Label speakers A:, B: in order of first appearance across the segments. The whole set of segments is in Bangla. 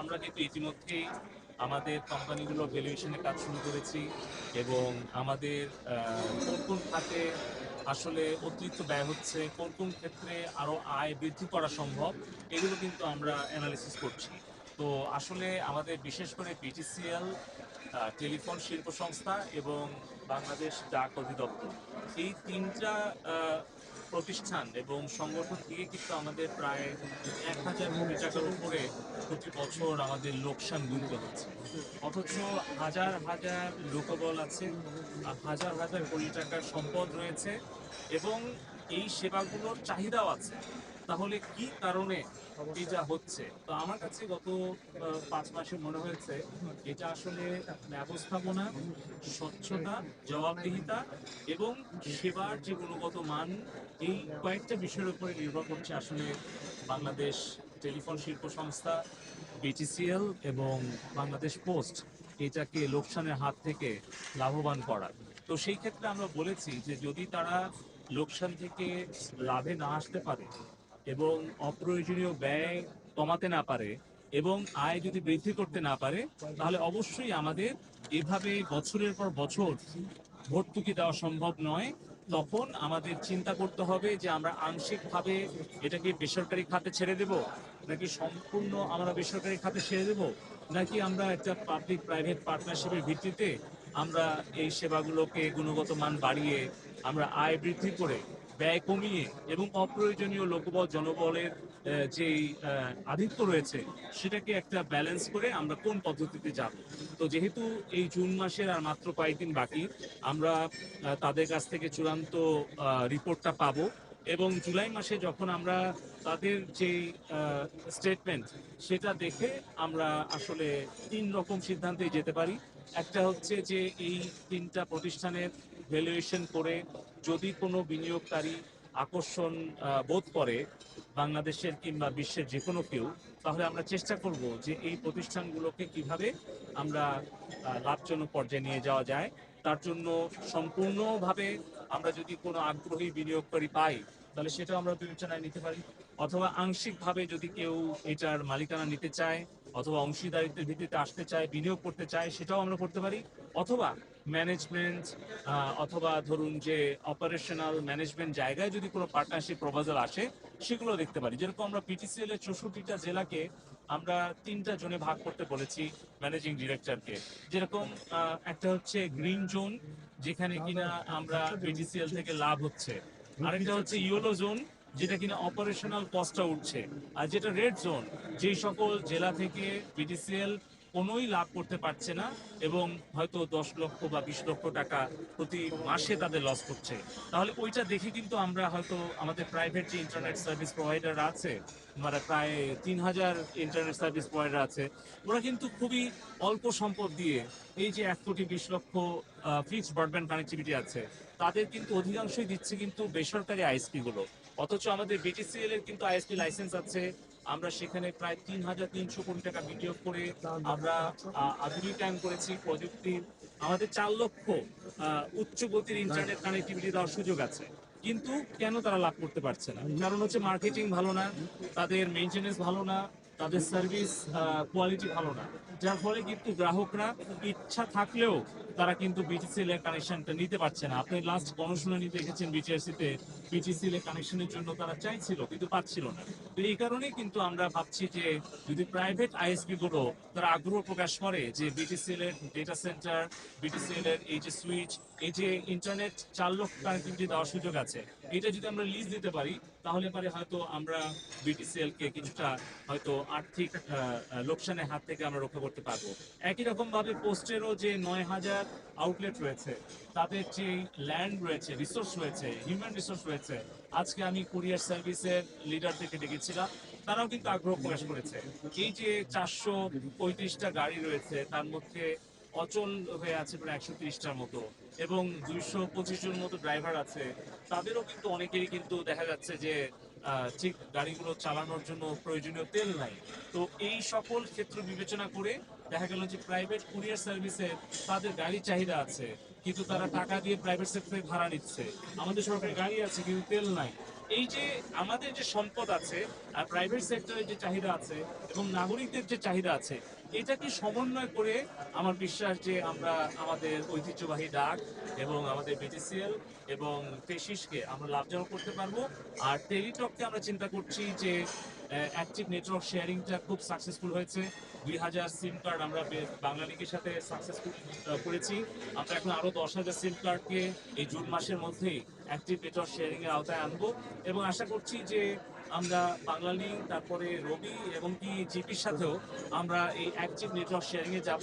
A: আমরা কিন্তু ইতিমধ্যেই আমাদের কোম্পানিগুলো ভ্যালুয়েশনের কাজ শুরু করেছি এবং আমাদের কোন কোন খাতে আসলে অতিরিক্ত ব্যয় হচ্ছে, কোন কোন ক্ষেত্রে আরো আয় বৃদ্ধি করা সম্ভব, এগুলো কিন্তু আমরা অ্যানালিসিস করছি। তো আসলে আমাদের বিশেষ করে বিটিসিএল, টেলিফোন শিল্প সংস্থা এবং বাংলাদেশ ডাক অধিদপ্তর, এই তিনটা আহ, প্রতিষ্ঠান এবং সংগঠন দিয়ে কিন্তু আমাদের প্রায় 1,000 কোটি টাকার উপরে প্রতি বছর আমাদের লোকসান গুনতে হচ্ছে। অথচ হাজার হাজার লোকবল আছে, হাজার হাজার কোটি টাকার সম্পদ রয়েছে এবং এই সেবাগুলোর চাহিদাও আছে। তাহলে কি কারণে এটা হচ্ছে? তো আমার কাছে গত 5 মাসে মনে হয়েছে এটা আসলে ব্যবস্থাপনা, স্বচ্ছতা, জবাবদিহিতা এবং সেবার যে গুণগত মান, এই কয়েকটা বিষয়ের উপরে নির্ভর করছে আসলে বাংলাদেশ টেলিফোন শিল্প সংস্থা, বিটিসিএল এবং বাংলাদেশ পোস্ট এটাকে লোকসানের হাত থেকে লাভবান করা। তো সেই ক্ষেত্রে আমরা বলেছি যে যদি তারা লোকসান থেকে লাভে না আসতে পারে এবং অপ্রয়োজনীয় ব্যয় কমাতে না পারে এবং আয় যদি বৃদ্ধি করতে না পারে, তাহলে অবশ্যই আমাদের এভাবে বছরের পর বছর ভর্তুকি দেওয়া সম্ভব নয়। তখন আমাদের চিন্তা করতে হবে যে আমরা আংশিকভাবে এটাকে বেসরকারি খাতে ছেড়ে দেব, নাকি সম্পূর্ণ আমরা বেসরকারি খাতে ছেড়ে দেব, নাকি আমরা একটা পাবলিক প্রাইভেট পার্টনারশিপের ভিত্তিতে আমরা এই সেবাগুলোকে গুণগত মান বাড়িয়ে আমরা আয় বৃদ্ধি করে ব্যয় কমিয়ে এবং অপ্রয়োজনীয় লোকবল জনবলের যেই আধিক্য রয়েছে সেটাকে একটা ব্যালেন্স করে আমরা কোন পদ্ধতিতে যাব। তো যেহেতু এই জুন মাসের আর মাত্র কয়েকদিন বাকি, আমরা তাদের কাছ থেকে চূড়ান্ত রিপোর্টটা পাবো এবং জুলাই মাসে যখন আমরা তাদের যে স্টেটমেন্ট সেটা দেখে আমরা আসলে 3 রকম সিদ্ধান্তে যেতে পারি। একটা হচ্ছে যে এই তিনটা প্রতিষ্ঠানের ভ্যালুয়েশন করে যদি কোনো বিনিয়োগকারী আকর্ষণ বোধ করে বাংলাদেশের কিংবা বিশ্বের যে কোনো কেউ, তাহলে আমরা চেষ্টা করব যে এই প্রতিষ্ঠানগুলোকে কিভাবে আমরা লাভজনক পর্যায়ে নিয়ে যাওয়া যায়। তার জন্য সম্পূর্ণভাবে আমরা যদি কোনো আগ্রহী বিনিয়োগকারী পাই, তাহলে সেটাও আমরা বিবেচনায় নিতে পারি। অথবা আংশিকভাবে যদি কেউ এটার মালিকানা নিতে চায় অথবা অংশীদারিত্বের ভিত্তিতে আসতে চায়, বিনিয়োগ করতে চায়, সেটাও আমরা করতে পারি। অথবা ম্যানেজমেন্ট অথবা ধরুন যে অপারেশনাল ম্যানেজমেন্ট জায়গায় যদি কোনো পার্টনারশিপ প্রপোজাল আসে, সেগুলো দেখতে পারি। যেরকম আমরা পিটিসিএল এর 64টা জেলাকে আমরা 3টা জোনে ভাগ করতে বলেছি ম্যানেজিং ডিরেক্টরকে। যেরকম একটা হচ্ছে গ্রিন জোন, যেখানে কিনা আমরা পিটিসিএল থেকে লাভ হচ্ছে। আরেকটা হচ্ছে ইয়েলো জোন, যেটা কিনা অপারেশনাল কস্টটা উঠছে। আর যেটা রেড জোন, যেই সকল জেলা থেকে বিটিসিএল কোনোই লাভ করতে পারছে না এবং হয়তো 10 লক্ষ বা 20 লক্ষ টাকা প্রতি মাসে তাদের লস করছে। তাহলে ওইটা দেখে কিন্তু আমরা হয়তো আমাদের প্রাইভেট যে ইন্টারনেট সার্ভিস প্রোভাইডার আছে, মানে প্রায় 3,000 ইন্টারনেট সার্ভিস প্রোভাইডার আছে, ওরা কিন্তু খুবই অল্প সম্পদ দিয়ে এই যে 1,20,00,000 ফিক্সড ব্রডব্যান্ড কানেক্টিভিটি আছে, তাদের কিন্তু অধিকাংশই দিচ্ছে কিন্তু বেসরকারি আইএসপি গুলো। অথচ আমাদের বিটিসিএল এর কিন্তু আইএসপি লাইসেন্স আছে। আমরা সেখানে প্রায় 3,300 কোটি টাকা বিনিয়োগ করে আমরা আধুনিকায়ন করেছি প্রযুক্তি। আমাদের 4 লক্ষ উচ্চ গতির ইন্টারনেট কানেক্টিভিটি দেওয়ার সুযোগ আছে। কিন্তু কেন তারা লাভ করতে পারছে না? কারণ হচ্ছে মার্কেটিং ভালো না, তাদের মেনটেনেন্স ভালো না, তাদের সার্ভিস কোয়ালিটি ভালো না। যার ফলে কিন্তু গ্রাহকরা ইচ্ছা থাকলেও তারা কিন্তু বিটিসিএল এর কানেকশনটা নিতে পারছে না। আপনি লাস্ট গণশুনানি দেখেছেন বিটিআরসি তে, বিটিসিএল এর কানেকশনের জন্য তারা চাইছিল কিন্তু পাচ্ছিল না। তো এই কারণেই কিন্তু আমরা ভাবছি যে যদি প্রাইভেট আইএসপি গুলো তারা আগ্রহ প্রকাশ করে যে বিটিসিএল এর ডেটা সেন্টার, বিটিসিএল এর এই যে সুইচ, এই যে ইন্টারনেট 4 লক্ষ কানেক্টিভিটি দেওয়ার সুযোগ আছে, এটা যদি আমরা লিজ দিতে পারি, তাহলে পরে হয়তো আমরা বিটিসিএল কে কিছুটা হয়তো আর্থিক লোকসানের হাত থেকে আমরা রক্ষা করতে পারবো। একই রকম ভাবে পোস্টেরও যে 9,000 আউটলেট রয়েছে, তাদের যে ল্যান্ড রয়েছে, রিসোর্স রয়েছে, হিউম্যান রিসোর্স রয়েছে, আজকে আমি কুরিয়ার সার্ভিসের লিডারদেরকে ডেকেছিলাম, তারাও কিন্তু আগ্রহ প্রকাশ করেছে। এই যে 435টা গাড়ি রয়েছে, তার মধ্যে অচল হয়ে আছে প্রায় 130টার মতো এবং 225 জন মতো ড্রাইভার আছে। তাদেরও কিন্তু অনেকেরই কিন্তু দেখা যাচ্ছে যে ঠিক গাড়িগুলো চালানোর জন্য প্রয়োজনীয় তেল নাই। তো এই সকল ক্ষেত্র বিবেচনা করে দেখা গেল যে প্রাইভেট কুরিয়ার সার্ভিসে তাদের গাড়ির চাহিদা আছে, কিন্তু তারা টাকা দিয়ে প্রাইভেট সেক্টরে ভাড়া নিচ্ছে। আমাদের সরকারি গাড়ি আছে কিন্তু তেল নাই। এই যে আমাদের যে সম্পদ আছে, প্রাইভেট সেক্টরের যে চাহিদা আছে এবং নাগরিকদের যে চাহিদা আছে, এটাকে সমন্বয় করে আমার বিশ্বাস যে আমরা আমাদের ঐতিহ্যবাহী ডাক এবং আমাদের বিটিসিএল এবং ফেসিসকে আমরা লাভজনক করতে পারবো। আর টেলিটককে আমরা চিন্তা করছি যে অ্যাক্টিভ নেটওয়ার্ক শেয়ারিংটা খুব সাকসেসফুল হয়েছে। 2000 সিম কার্ড আমরা বাংলালিংকের সাথে সাকসেসফুল করেছি। আমরা এখন আরো 10,000 সিম কার্ডকে এই জুন মাসের মধ্যেই অ্যাক্টিভ নেটওয়ার্ক শেয়ারিং এর আওতায় আনবো এবং আশা করছি যে আমরা বাংলালিংক, তারপরে রবি এবং কি জিপির সাথেও আমরা এই অ্যাক্টিভ নেটওয়ার্ক শেয়ারিং এ যাব।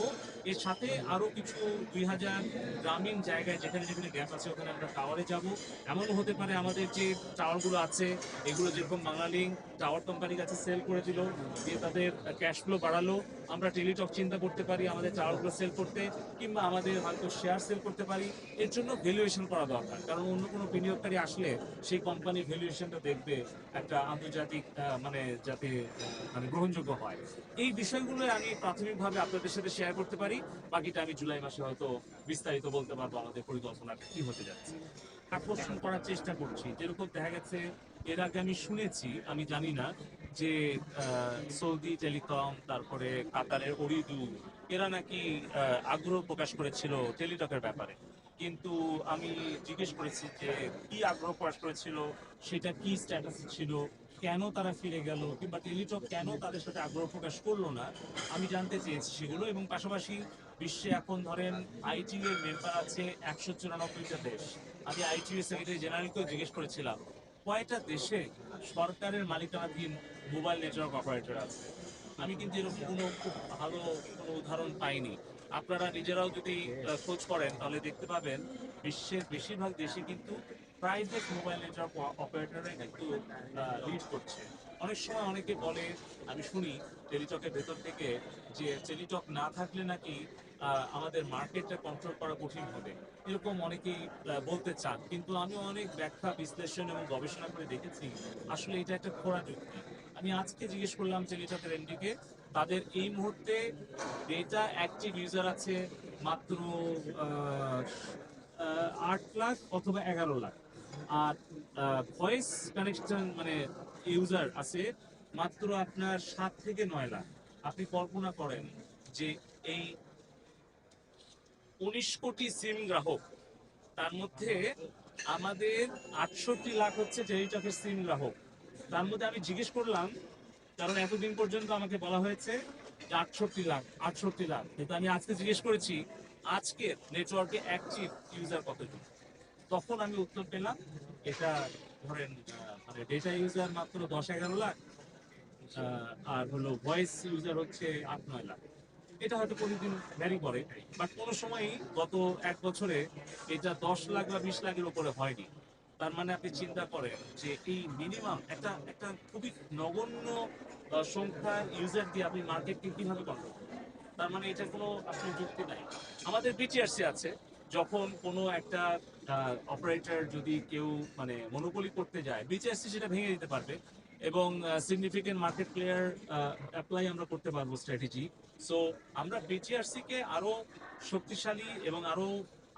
A: এর সাথে আরো কিছু 2000 গ্রামীণ জায়গায় যেখানে যেখানে গ্যাপ আছে ওখানে আমরা টাওয়ারে যাব। এমনও হতে পারে আমাদের যে টাওয়ারগুলো আছে এগুলো যেরকম বাংলালিংক টাওয়ার কোম্পানির কাছে সেল করে দিল, দিয়ে তাদের ক্যাশ ফ্লো বাড়ালো। আমরা টেলিটক চিন্তা করতে পারি আমাদের টাওয়ারগুলো সেল করতে, কিংবা আমাদের হয়তো শেয়ার সেল করতে পারি। এর জন্য ভ্যালুয়েশন করা দরকার, কারণ অন্য কোনো বিনিয়োগকারী আসলে সেই কোম্পানির ভ্যালুয়েশনটা দেখবে একটা আন্তর্জাতিক মানে যাতে মানে গ্রহণযোগ্য হয়। এই বিষয়গুলো আমি প্রাথমিকভাবে আপনাদের সাথে শেয়ার করতে পারি। বাকিটা আমি জুলাই মাসে হয়তো বিস্তারিত বলতে পারবো আমাদের পরিকল্পনাটা কি হতে যাচ্ছে। আকর্ষণ করার চেষ্টা করছি, যেরকম দেখা গেছে এর আগে আমি শুনেছি, আমি জানি না, যে সৌদি টেলিকম, তারপরে কাতারের ওরিদু, এরা নাকি আগ্রহ প্রকাশ করেছিল টেলিটকের ব্যাপারে। কিন্তু আমি জিজ্ঞেস করেছি যে কি আগ্রহ প্রকাশ করেছিল, সেটা কি স্ট্যাটাস ছিল, কেন তারা ফিরে গেল, কিংবা টেলিটক কেন তাদের সাথে আগ্রহ প্রকাশ করলো না। আমি জানতে চেয়েছি সেগুলো। এবং পাশাপাশি বিশ্বে এখন ধরেন আইটিইউ এর মেম্বার আছে 194টা দেশ। আমি আইটিইউ সেক্রেটারি জেনারেলকেও জিজ্ঞেস করেছিলাম কয়টা দেশে সরকারের মালিকানাধীন মোবাইল নেটওয়ার্ক অপারেটর আছে। আমি কিন্তু এরকম কোনো খুব ভালো কোনো উদাহরণ পাইনি। আপনারা নিজেরাও যদি খোঁজ করেন তাহলে দেখতে পাবেন বিশ্বের বেশিরভাগ দেশে কিন্তু প্রাইভেট মোবাইল নেটওয়ার্ক অপারেটররা কিন্তু লিড করছে। অনেক সময় অনেকে বলে, আমি শুনি টেলিটকের ভেতর থেকে, যে টেলিটক না থাকলে নাকি আমাদের মার্কেটটা কন্ট্রোল করা কঠিন হবে, এরকম অনেকেই বলতে চান। কিন্তু আমি অনেক ব্যাখ্যা বিশ্লেষণ এবং গবেষণা করে দেখেছি আসলে এটা একটা খোঁড়া যুক্তি। আমি আজকে জিজ্ঞেস করলাম টেলিটকের এমডিকে, তাদের এই মুহূর্তে ডেটা অ্যাক্টিভ ইউজার আছে মাত্র 8 লাখ অথবা 11 লাখ। আর ভয়েস কানেকশন মানে ইউজার আছে মাত্র আপনার 7 থেকে 9 লাখ। আপনি কল্পনা করেন যে এই 19 কোটি সিম গ্রাহক, তার মধ্যে আমাদের 68 লাখ হচ্ছে টেলিটকের সিম গ্রাহক। তার মধ্যে আমি জিজ্ঞেস করলাম, কারণ এতদিন পর্যন্ত আমাকে বলা হয়েছে যে 68 লাখ, 68 লাখ, কিন্তু আমি আজকে জিজ্ঞেস করেছি আজকে নেটওয়ার্কে অ্যাক্টিভ ইউজার কতজন। তখন আমি উত্তর পেলাম এটা ধরেন মানে ডেটা ইউজার মাত্র 10-11 লাখ, আর হলো ভয়েস ইউজার হচ্ছে 8-9 লাখ। এটা হয়তো প্রতিদিন ভ্যারি করে, বাট কোনো সময়ই গত 1 বছরে এটা 10 লাখ বা 20 লাখের উপরে হয়নি। তার মানে আপনি চিন্তা করেন যে এই মিনিমাম একটা একটা খুবই নগণ্য সংখ্যা ইউজার দিয়ে আপনি মার্কেটকে কিভাবে কন্ট্রোল করবেন। তার মানে এটা কোনো আসলে যুক্তি নাই। আমাদের বিটিআরসি আছে, যখন কোনো একটা অপারেটর যদি কেউ মানে মনোপলি করতে যায়, বিটিআরসি সেটা ভেঙে দিতে পারবে এবং সিগনিফিকেন্ট মার্কেট প্লেয়ার অ্যাপ্লাই আমরা করতে পারবো স্ট্র্যাটেজি। সো আমরা বিটিআরসি কে আরো শক্তিশালী এবং আরো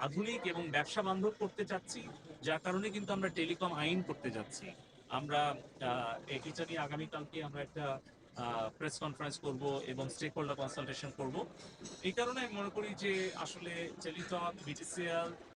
A: আধুনিক এবং ব্যবসা বান্ধব করতে চাচ্ছি, যার কারণে কিন্তু আমরা টেলিকম আইন করতে যাচ্ছি। আমরা এটা নিয়ে আগামীকালকে আমরা একটা প্রেস কনফারেন্স করব এবং স্টেক হোল্ডার কনসালটেশন করব। এই কারণে আমি মনে করি যে আসলে টেলিটক, বিটিসিএল